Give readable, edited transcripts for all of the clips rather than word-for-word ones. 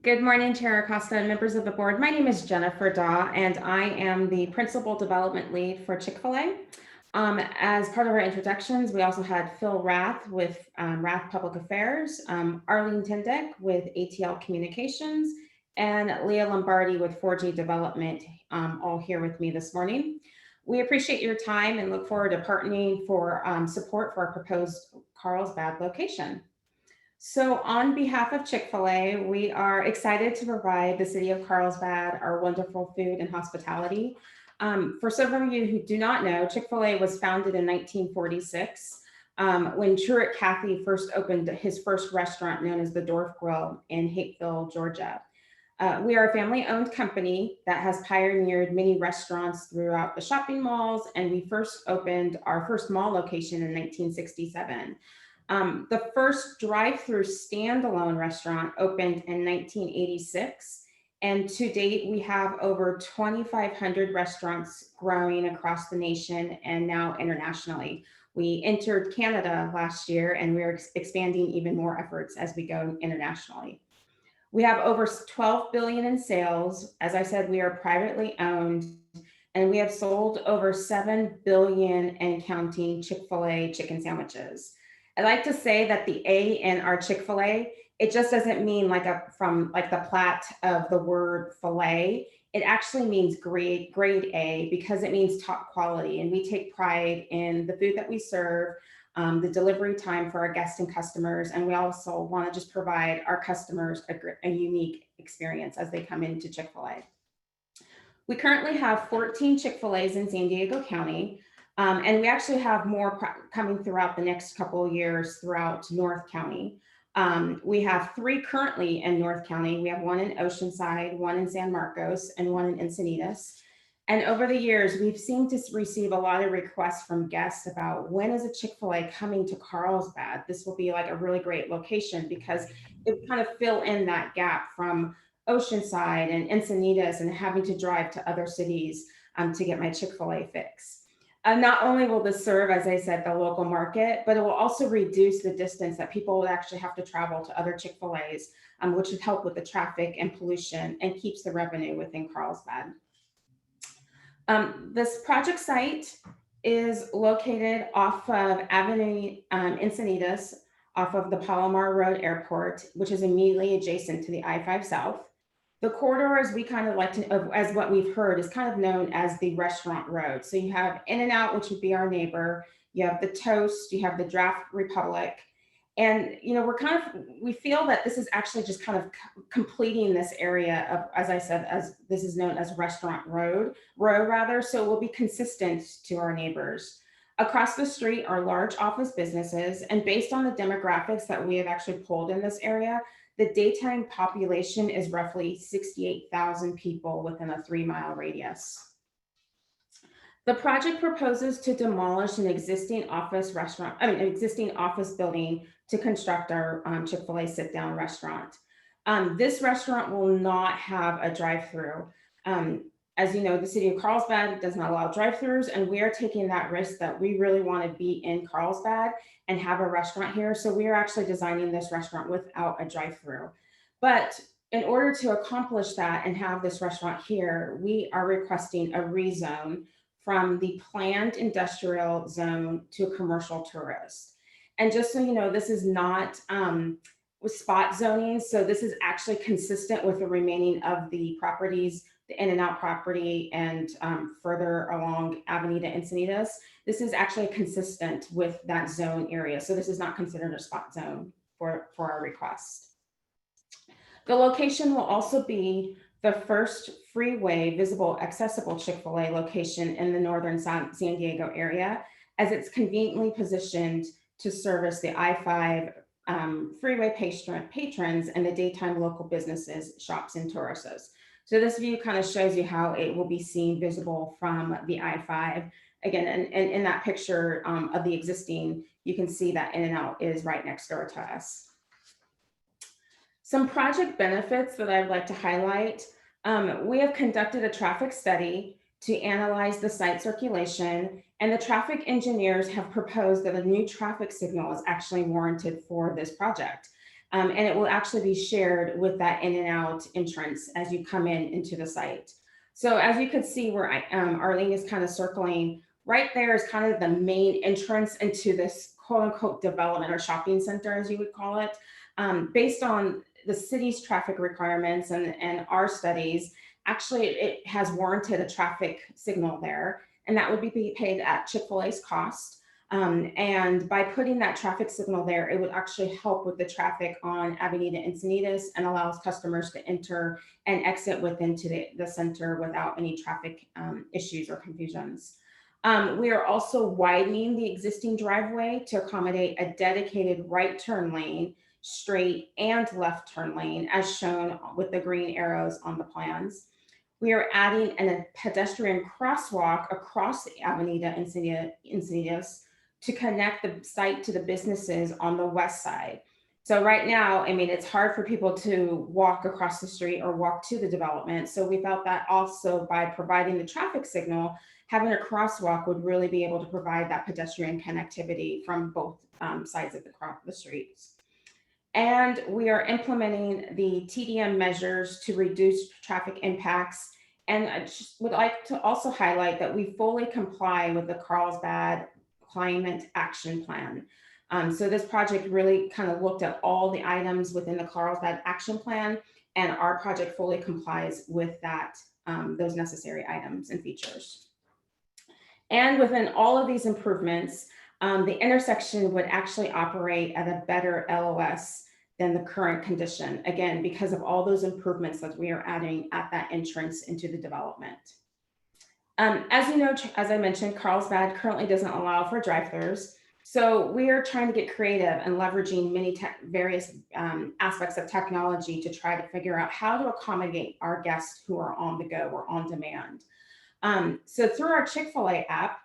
Good morning, Chair Acosta and members of the board. My name is Jennifer Daw, and I am the Principal Development Lead for Chick-fil-A. As part of our introductions, we also had Phil Rath with Rath Public Affairs, Arlene Tindick with ATL Communications, and Leah Lombardi with 4G Development, all here with me this morning. We appreciate your time and look forward to partnering for support for our proposed Carlsbad location. So on behalf of Chick-fil-A, we are excited to provide the city of Carlsbad our wonderful food and hospitality. For some of you who do not know, Chick-fil-A was founded in 1946 when Truett Cathy first opened his first restaurant known as the Dorf Grill in Hapeville, Georgia. We are a family-owned company that has pioneered many restaurants throughout the shopping malls, and we first opened our first mall location in 1967. The first drive-through standalone restaurant opened in 1986, and to date, we have over 2,500 restaurants growing across the nation and now internationally. We entered Canada last year, and we're expanding even more efforts as we go internationally. We have over 12 billion in sales. As I said, we are privately owned, and we have sold over 7 billion and counting Chick-fil-A chicken sandwiches. I like to say that the A in our Chick-fil-A, it just doesn't mean from the plat of the word filet. It actually means grade A because it means top quality. And we take pride in the food that we serve, the delivery time for our guests and customers. And we also want to just provide our customers a unique experience as they come into Chick-fil-A. We currently have 14 Chick-fil-A's in San Diego County. And we actually have more coming throughout the next couple of years throughout North County. We have 3 currently in North County. We have 1 in Oceanside, 1 in San Marcos, and 1 in Encinitas. And over the years, we've seemed to receive a lot of requests from guests about when is a Chick-fil-A coming to Carlsbad? This will be like a really great location because it would kind of fill in that gap from Oceanside and Encinitas and having to drive to other cities to get my Chick-fil-A fix. Not only will this serve, as I said, the local market, but it will also reduce the distance that people would actually have to travel to other Chick-fil-A's, which would help with the traffic and pollution and keeps the revenue within Carlsbad. This project site is located off of Avenue Encinitas, off of the Palomar Road Airport, which is immediately adjacent to the I-5 South. The corridor, as we kind of like to, as what we've heard, is kind of known as the restaurant road. So you have In-N-Out, which would be our neighbor. You have the Toast, you have the Draft Republic. And, we feel that this is actually just kind of completing this area of, as I said, as this is known as Restaurant Row rather. So it will be consistent to our neighbors. Across the street are large office businesses. And based on the demographics that we have actually pulled in this area, the daytime population is roughly 68,000 people within a 3-mile radius. The project proposes to demolish an existing office building to construct our Chick-fil-A sit-down restaurant. This restaurant will not have a drive-through. As you know, the city of Carlsbad does not allow drive-throughs, and we are taking that risk that we really want to be in Carlsbad and have a restaurant here. So we are actually designing this restaurant without a drive-through. But in order to accomplish that and have this restaurant here, we are requesting a rezone from the planned industrial zone to a commercial tourist. And just so you know, this is not with spot zoning. So this is actually consistent with the remaining of the properties, the In-N-Out property, and further along Avenida Encinitas. This is actually consistent with that zone area. So this is not considered a spot zone for our request. The location will also be the first freeway visible accessible Chick-fil-A location in the northern San Diego area, as it's conveniently positioned to service the I-5 freeway patrons and the daytime local businesses, shops, and tourists. So this view kind of shows you how it will be seen visible from the I-5. Again, and in that picture of the existing, you can see that In-N-Out is right next door to us. Some project benefits that I'd like to highlight. We have conducted a traffic study to analyze the site circulation, and the traffic engineers have proposed that a new traffic signal is actually warranted for this project. and it will actually be shared with that in and out entrance as you come in into the site. So as you can see where Arlene is kind of circling, right there is kind of the main entrance into this quote unquote development or shopping center, as you would call it, based on the city's traffic requirements and our studies. Actually, it has warranted a traffic signal there, and that would be paid at Chick-fil-A's cost. And by putting that traffic signal there, it would actually help with the traffic on Avenida Encinitas and allows customers to enter and exit within to the center without any traffic issues or confusions. We are also widening the existing driveway to accommodate a dedicated right turn lane, straight and left turn lane, as shown with the green arrows on the plans. We are adding a pedestrian crosswalk across the Avenida Encinitas to connect the site to the businesses on the west side. So right now, I mean, it's hard for people to walk across the street or walk to the development. So we felt that also by providing the traffic signal, having a crosswalk would really be able to provide that pedestrian connectivity from both sides of the streets. And we are implementing the TDM measures to reduce traffic impacts. And I just would like to also highlight that we fully comply with the Carlsbad Climate Action Plan. So this project really kind of looked at all the items within the Carlsbad Action Plan, and our project fully complies with that, those necessary items and features. And within all of these improvements, the intersection would actually operate at a better LOS than the current condition, again, because of all those improvements that we are adding at that entrance into the development. As you know, as I mentioned, Carlsbad currently doesn't allow for drive-thrus. So we are trying to get creative and leveraging many various aspects of technology to try to figure out how to accommodate our guests who are on the go or on demand. So through our Chick-fil-A app,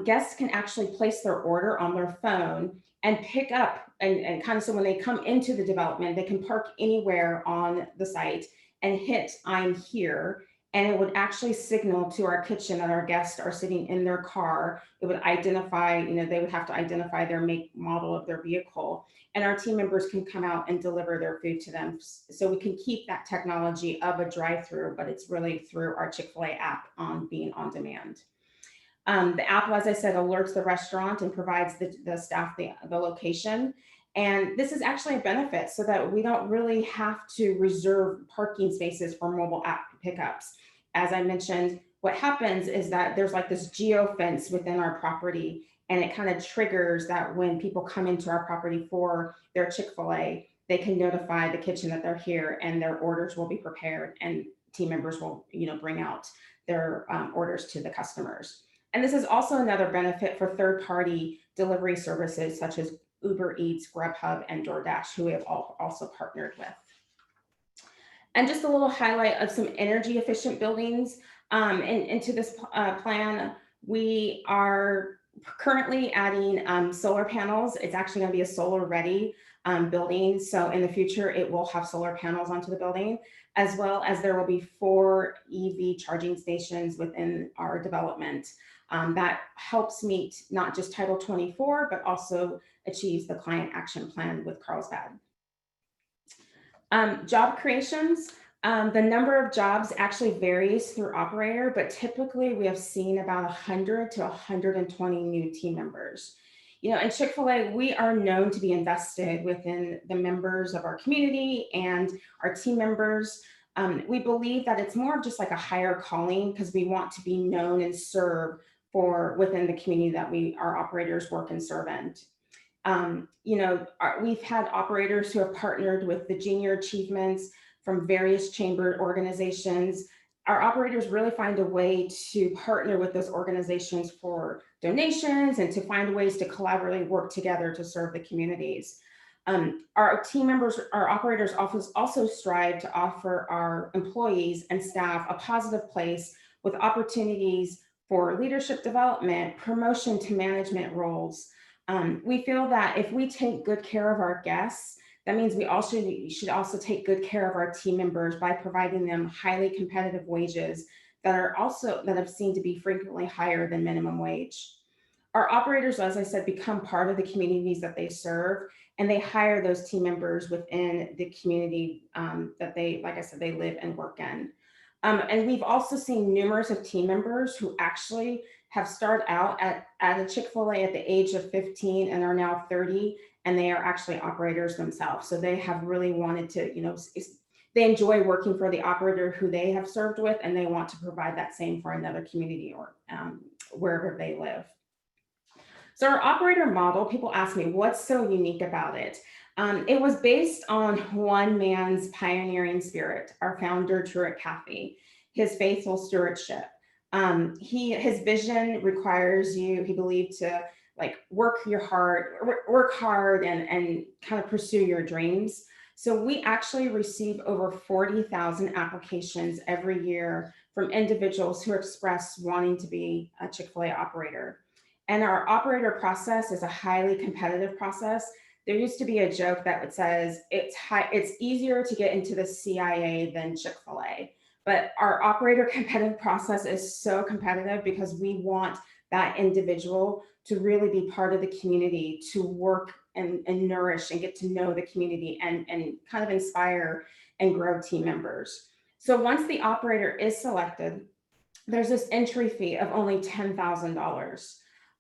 guests can actually place their order on their phone and pick up and kind of, so when they come into the development, they can park anywhere on the site and hit "I'm here," and it would actually signal to our kitchen that our guests are sitting in their car. It would identify, they would have to identify their make, model of their vehicle, and our team members can come out and deliver their food to them. So we can keep that technology of a drive-through, but it's really through our Chick-fil-A app on being on demand. The app, as I said, alerts the restaurant and provides the staff the location. And this is actually a benefit so that we don't really have to reserve parking spaces for mobile app pickups. As I mentioned, what happens is that there's like this geo fence within our property, and it kind of triggers that when people come into our property for their Chick-fil-A, they can notify the kitchen that they're here and their orders will be prepared, and team members will, bring out their orders to the customers. And this is also another benefit for third-party delivery services such as Uber Eats, Grubhub, and DoorDash, who we have also partnered with. And just a little highlight of some energy efficient buildings into this plan. We are currently adding solar panels. It's actually going to be a solar ready building. So in the future, it will have solar panels onto the building, as well as there will be 4 EV charging stations within our development. That helps meet not just Title 24, but also achieves the client action plan with Carlsbad. Job creations. The number of jobs actually varies through operator, but typically we have seen about 100 to 120 new team members. In Chick-fil-A, we are known to be invested within the members of our community and our team members. We believe that it's more of just like a higher calling because we want to be known and serve for within the community that our operators work and serve in. We've had operators who have partnered with the junior achievements from various chamber organizations. Our operators really find a way to partner with those organizations for donations and to find ways to collaboratively work together to serve the communities. Our team members, our operators also strive to offer our employees and staff a positive place with opportunities for leadership development, promotion to management roles. We feel that if we take good care of our guests, that means we should also take good care of our team members by providing them highly competitive wages that have seen to be frequently higher than minimum wage. Our operators, as I said, become part of the communities that they serve, and they hire those team members within the community that they, like I said, they live and work in. And we've also seen numerous of team members who actually have started out at a Chick-fil-A at the age of 15 and are now 30, and they are actually operators themselves. So they have really wanted to, they enjoy working for the operator who they have served with, and they want to provide that same for another community or wherever they live. So our operator model, people ask me, what's so unique about it? It was based on one man's pioneering spirit, our founder, Truett Cathy, his faithful stewardship. His vision requires you, he believed, to like work hard and kind of pursue your dreams. So we actually receive over 40,000 applications every year from individuals who express wanting to be a Chick-fil-A operator. And our operator process is a highly competitive process. There used to be a joke that says it's easier to get into the CIA than Chick-fil-A. But our operator competitive process is so competitive because we want that individual to really be part of the community, to work and nourish and get to know the community and kind of inspire and grow team members. So once the operator is selected, there's this entry fee of only $10,000.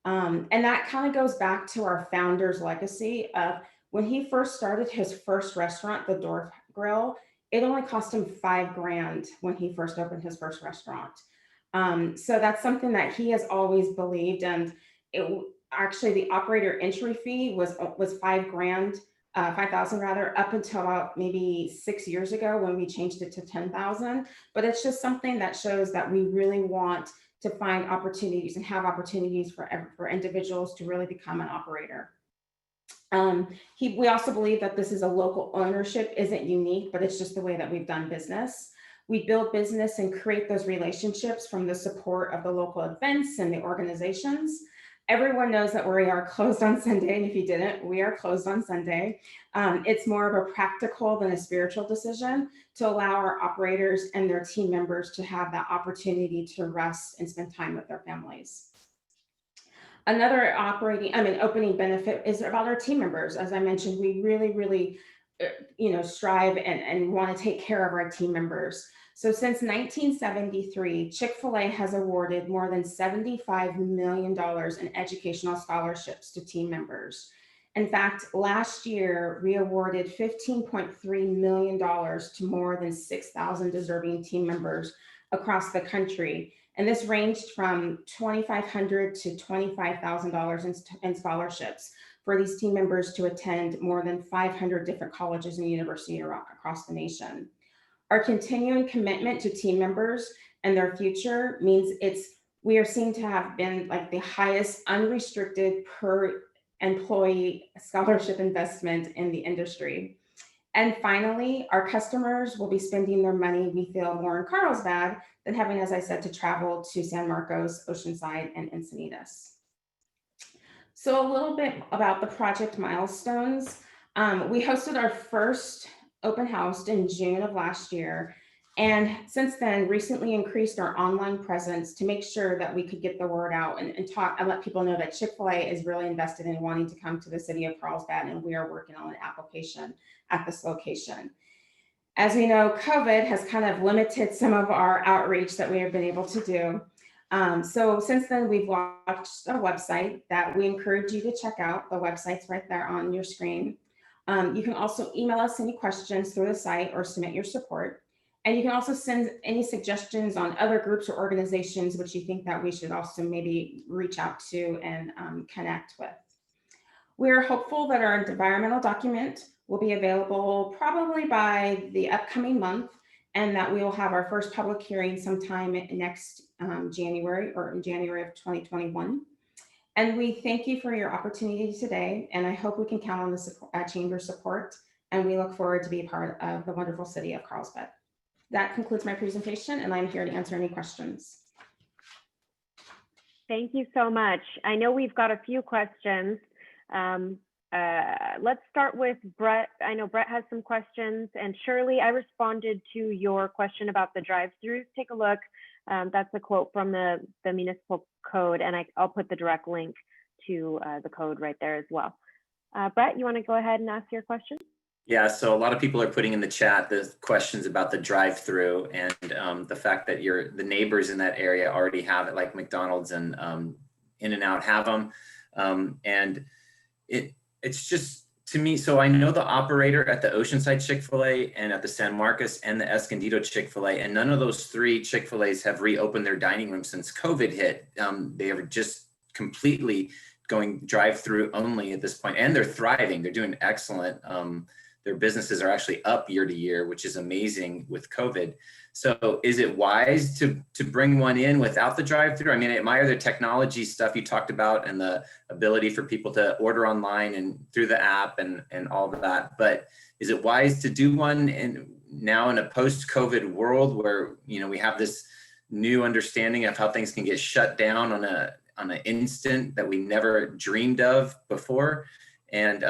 And that kind of goes back to our founder's legacy of when he first started his first restaurant, the Dorf Grill. It only cost him $5,000 when he first opened his first restaurant. So that's something that he has always believed. And actually, the operator entry fee was $5,000, 5,000 rather, up until about maybe 6 years ago when we changed it to 10,000. But it's just something that shows that we really want to find opportunities and have opportunities for individuals to really become an operator. We also believe that this is a local ownership isn't unique, but it's just the way that we've done business. We build business and create those relationships from the support of the local events and the organizations. Everyone knows that we are closed on Sunday, and if you didn't, we are closed on Sunday. It's more of a practical than a spiritual decision to allow our operators and their team members to have that opportunity to rest and spend time with their families. Another opening benefit is about our team members. As I mentioned, we really, strive and want to take care of our team members. So since 1973, Chick-fil-A has awarded more than $75 million in educational scholarships to team members. In fact, last year, we awarded $15.3 million to more than 6,000 deserving team members across the country. And this ranged from $2,500 to $25,000 in scholarships for these team members to attend more than 500 different colleges and universities across the nation. Our continuing commitment to team members and their future means we are seen to have been like the highest unrestricted per employee scholarship investment in the industry. And finally, our customers will be spending their money, we feel, more in Carlsbad than having, as I said, to travel to San Marcos, Oceanside, and Encinitas. So a little bit about the project milestones. We hosted our first open house in June of last year. And since then, recently increased our online presence to make sure that we could get the word out and talk and let people know that Chick-fil-A is really invested in wanting to come to the city of Carlsbad, and we are working on an application at this location. As we know, COVID has kind of limited some of our outreach that we have been able to do. So since then, we've launched a website that we encourage you to check out. The website's right there on your screen. You can also email us any questions through the site or submit your support. And you can also send any suggestions on other groups or organizations which you think that we should also maybe reach out to and connect with. We're hopeful that our environmental document will be available probably by the upcoming month, and that we will have our first public hearing sometime next January or in January of 2021. And we thank you for your opportunity today, and I hope we can count on the Chamber's support, and we look forward to be a part of the wonderful city of Carlsbad. That concludes my presentation, and I'm here to answer any questions. Thank you so much. I know we've got a few questions. Let's start with Brett. I know Brett has some questions, and Shirley, I responded to your question about the drive-throughs. Take a look. That's a quote from the municipal code, and I'll put the direct link to the code right there as well. Brett, you want to go ahead and ask your question? Yeah, so a lot of people are putting in the chat the questions about the drive-through and the fact that the neighbors in that area already have it, like McDonald's and In-N-Out have them, and it's just, to me. So I know the operator at the Oceanside Chick-fil-A and at the San Marcos and the Escondido Chick-fil-A, and none of those three Chick-fil-A's have reopened their dining room since COVID hit. They are just completely going drive-through only at this point, and they're thriving. They're doing excellent. Their businesses are actually up year to year, which is amazing with COVID. So is it wise to bring one in without the drive-through? I mean, I admire the technology stuff you talked about and the ability for people to order online and through the app and all of that. But is it wise to do one now in a post-COVID world where, you know, we have this new understanding of how things can get shut down on an instant that we never dreamed of before? And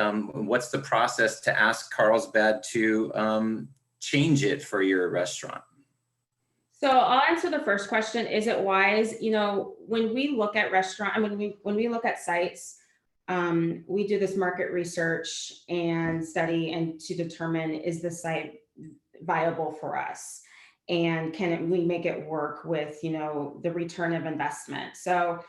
what's the process to ask Carlsbad to change it for your restaurant? So I'll answer the first question. Is it wise? You know, when we look at when we look at sites, we do this market research and study and to determine, is the site viable for us? And can we make it work with, you know, the return of investment? So,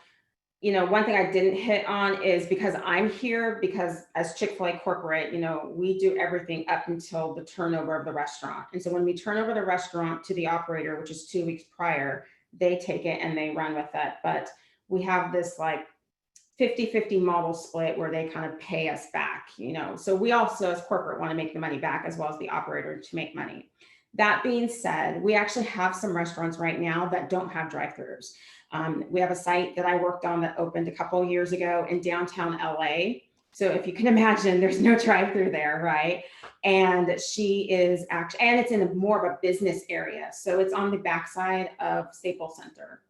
you know, one thing I didn't hit on is, because I'm here, because as Chick-fil-A corporate, you know, we do everything up until the turnover of the restaurant. And so when we turn over the restaurant to the operator, which is 2 weeks prior, they take it and they run with it. But we have this like 50-50 model split where they kind of pay us back, you know. So we also as corporate want to make the money back as well as the operator to make money. That being said, we actually have some restaurants right now that don't have drive-throughs. We have a site that I worked on that opened a couple of years ago in downtown LA. So if you can imagine, there's no drive-through there, right? And she is actually, and it's in more of a business area. So it's on the backside of Staples Center.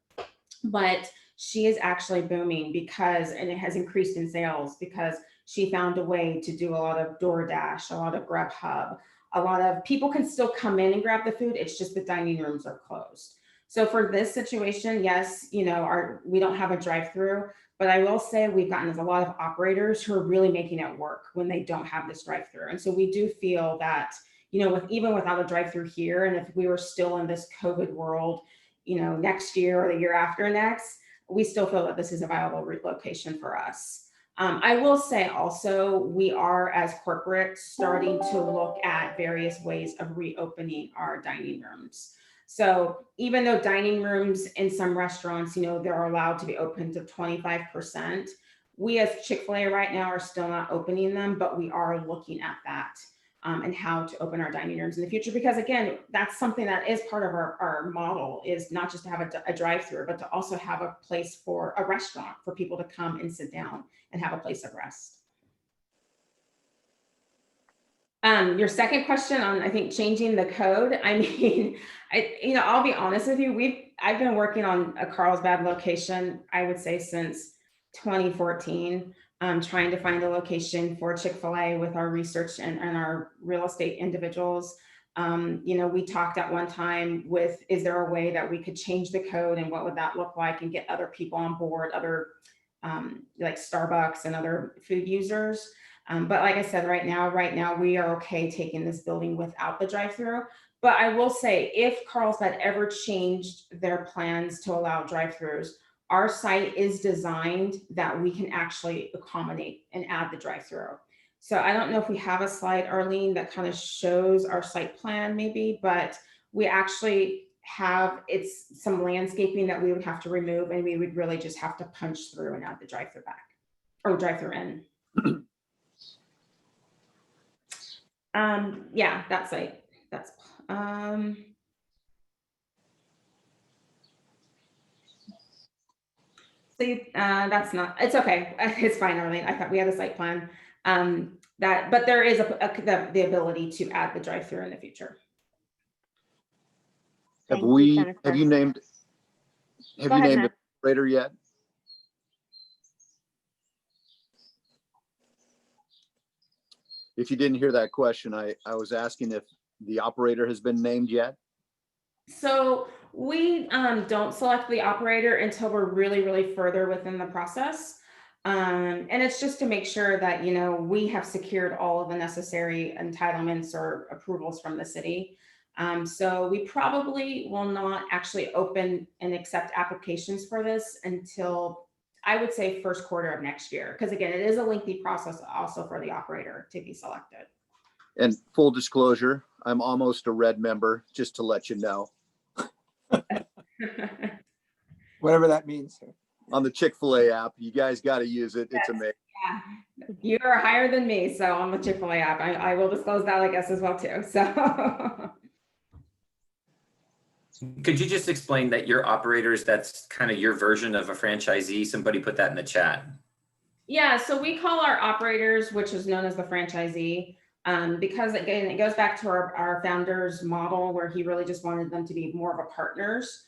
But she is actually booming because, and it has increased in sales because she found a way to do a lot of DoorDash, a lot of Grubhub. A lot of people can still come in and grab the food. It's just the dining rooms are closed. So for this situation, yes, you know, we don't have a drive-through, but I will say we've gotten a lot of operators who are really making it work when they don't have this drive-through. And so we do feel that, you know, even without a drive-through here, and if we were still in this COVID world, you know, next year or the year after next, we still feel that this is a viable location for us. I will say also, we are as corporate starting to look at various ways of reopening our dining rooms. So even though dining rooms in some restaurants, you know, they're allowed to be open to 25%, we as Chick-fil-A right now are still not opening them, but we are looking at that and how to open our dining rooms in the future. Because again, that's something that is part of our model, is not just to have a drive-through, but to also have a place for a restaurant for people to come and sit down and have a place of rest. Your second question on, I think, changing the code. I mean, I'll be honest with you. I've been working on a Carlsbad location, I would say since 2014, trying to find a location for Chick-fil-A with our research and our real estate individuals. You know, we talked at one time with, is there a way that we could change the code and what would that look like, and get other people on board, other like Starbucks and other food users. But like I said, right now we are okay taking this building without the drive-through. But I will say, if Carlsbad ever changed their plans to allow drive-throughs, our site is designed that we can actually accommodate and add the drive-through. So I don't know if we have a slide, Arlene, that kind of shows our site plan maybe, but we actually have, it's some landscaping that we would have to remove, and we would really just have to punch through and add the drive-through back, or drive-through in. Yeah, that site. That's so that's not, it's okay. It's fine, Arlene. I thought we had a site plan. But there is the ability to add the drive-through in the future. Have you named the operator yet? If you didn't hear that question, I was asking if the operator has been named yet. So we don't select the operator until we're really, really further within the process. And it's just to make sure that, you know, we have secured all of the necessary entitlements or approvals from the city. So we probably will not actually open and accept applications for this until, I would say, first quarter of next year. Because again, it is a lengthy process also for the operator to be selected. And full disclosure, I'm almost a red member, just to let you know, Whatever that means. on the Chick-fil-A app. You guys got to use it. It's amazing. Yeah, you are higher than me, so on the Chick-fil-A app, I will disclose that, I guess, as well too. So Could you just explain that your operators, that's kind of your version of a franchisee? Somebody put that in the chat. yeah, so we call our operators, which is known as the franchisee, because again, it goes back to our founder's model where he really just wanted them to be more of a partners.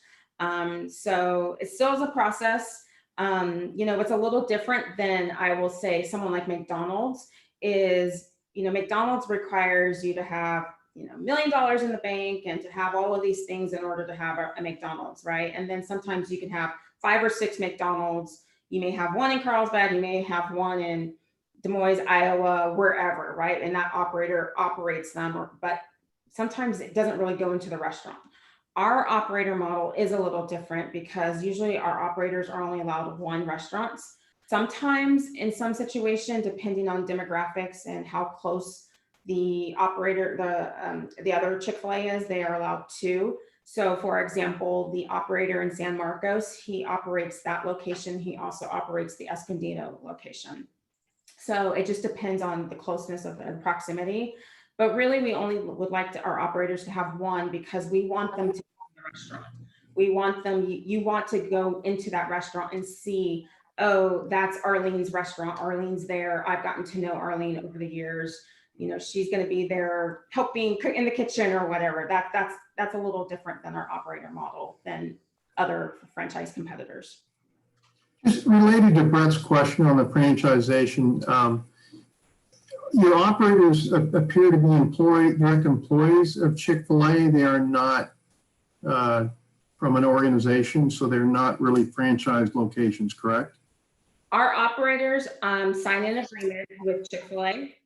So it still is a process. You know, it's a little different than, I will say, someone like McDonald's is, you know, McDonald's requires you to have, you know, $1 million in the bank and to have all of these things in order to have a McDonald's, right? And then sometimes you can have 5 or 6 McDonald's. You may have one in Carlsbad, you may have one in Des Moines, Iowa, wherever, right? And that operator operates them, but sometimes it doesn't really go into the restaurant. Our operator model is a little different because usually our operators are only allowed 1 restaurants. Sometimes in some situation, depending on demographics and how close the operator, the other Chick-fil-A is, they are allowed 2. So for example, the operator in San Marcos, he operates that location. He also operates the Escondido location. So it just depends on the closeness of the proximity. But really, we only would like our operators to have 1 because we want them to go to the restaurant. We want them, you want to go into that restaurant and see, oh, that's Arlene's restaurant. Arlene's there. I've gotten to know Arlene over the years. You know, she's going to be there helping cook in the kitchen or whatever. That's a little different than our operator model than other franchise competitors. Just related to Brett's question on the franchisation, your operators appear to be direct employees of Chick-fil-A. They are not from an organization, so they're not really franchise locations, correct? Our operators sign an agreement with Chick-fil-A,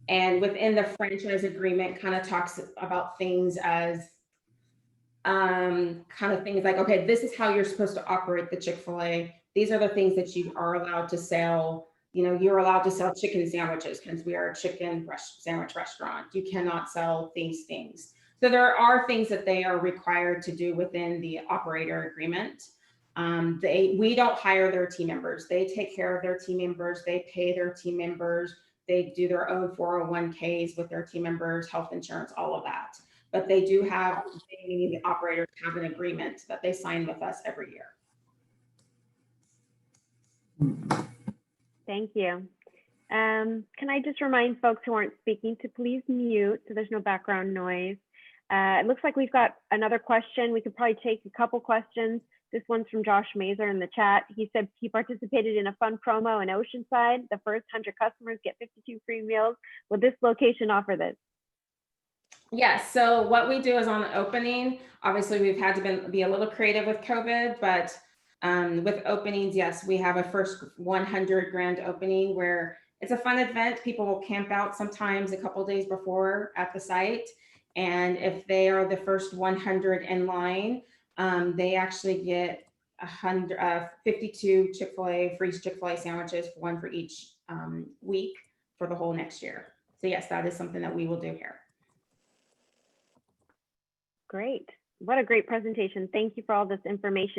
and within the franchise agreement kind of talks about things as kind of things like, okay, this is how you're supposed to operate the Chick-fil-A. These are the things that you are allowed to sell. You know, you're allowed to sell chicken sandwiches because we are a chicken sandwich restaurant. You cannot sell these things. So there are things that they are required to do within the operator agreement. We don't hire their team members. They take care of their team members. They pay their team members. They do their own 401ks with their team members, health insurance, all of that. But they do have, the operators have an agreement that they sign with us every year. Thank you. Can I just remind folks who aren't speaking to please mute so there's no background noise. It looks like we've got another question. We could probably take a couple questions. This one's from Josh Mazer in the chat. He said he participated in a fun promo in Oceanside. The first 100 customers get 52 free meals. Will this location offer this? Yes. So what we do is on the opening, obviously we've had to be a little creative with COVID, but with openings, yes, we have a first 100 grand opening where it's a fun event. People will camp out sometimes a couple days before at the site. And if they are the first 100 in line, they actually get 52 Chick-fil-A, free Chick-fil-A sandwiches, 1 for each week for the whole next year. So yes, that is something that we will do here. Great. What a great presentation. Thank you for all this information.